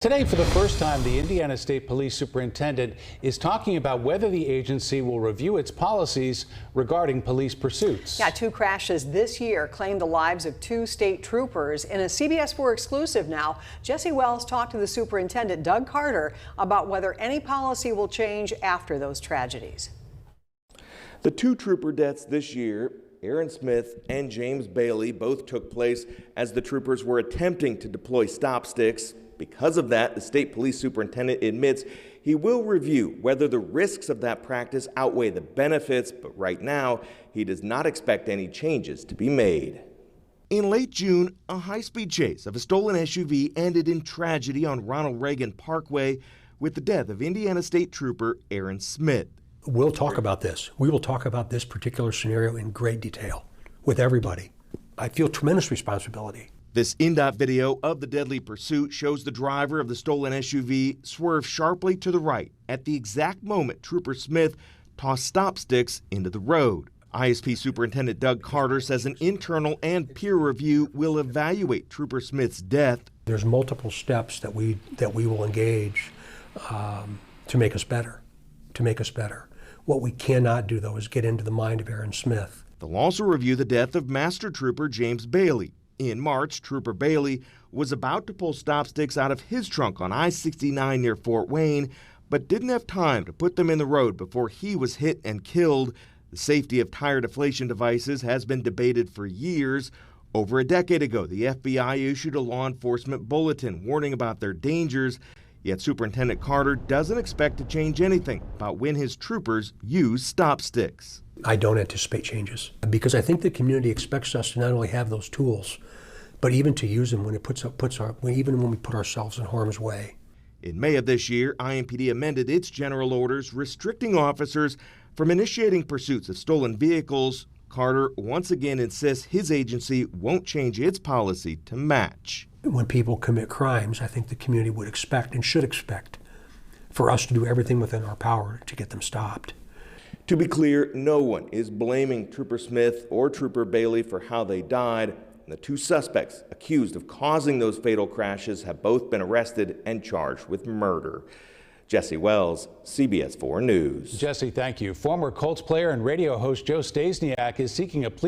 Today, for the first time, the Indiana State Police Superintendent is talking about whether the agency will review its policies regarding police pursuits. Yeah, two crashes this year claimed the lives of two state troopers. In a CBS 4 exclusive now, Jesse Wells talked to the superintendent, Doug Carter, about whether any policy will change after those tragedies. The two trooper deaths this year, Aaron Smith and James Bailey, both took place as the troopers were attempting to deploy stop sticks. Because of that, the state police superintendent admits he will review whether the risks of that practice outweigh the benefits, but right now, he does not expect any changes to be made. In late June, a high-speed chase of a stolen SUV ended in tragedy on Ronald Reagan Parkway with the death of Indiana State Trooper Aaron Smith. We'll talk about this. We will talk about this particular scenario in great detail with everybody. I feel tremendous responsibility. This INDOT video of the deadly pursuit shows the driver of the stolen SUV swerve sharply to the right at the exact moment Trooper Smith tossed stop sticks into the road. ISP Superintendent Doug Carter says an internal and peer review will evaluate Trooper Smith's death. There's multiple steps that we will engage to make us better, What we cannot do, though, is get into the mind of Aaron Smith. They'll also review the death of Master Trooper James Bailey. In March, Trooper Bailey was about to pull stop sticks out of his trunk on I-69 near Fort Wayne, but didn't have time to put them in the road before he was hit and killed. The safety of tire deflation devices has been debated for years. Over a decade ago, the FBI issued a law enforcement bulletin warning about their dangers, yet Superintendent Carter doesn't expect to change anything about when his troopers use stop sticks. I don't anticipate changes because I think the community expects us to not only have those tools, but even to use them when even when we put ourselves in harm's way. In May of this year, IMPD amended its general orders restricting officers from initiating pursuits of stolen vehicles. Carter once again insists his agency won't change its policy to match. When people commit crimes, I think the community would expect and should expect for us to do everything within our power to get them stopped. To be clear, no one is blaming Trooper Smith or Trooper Bailey for how they died. The two suspects accused of causing those fatal crashes have both been arrested and charged with murder. Jesse Wells, CBS 4 News. Jesse, thank you. Former Colts player and radio host Joe Stasiak is seeking a plea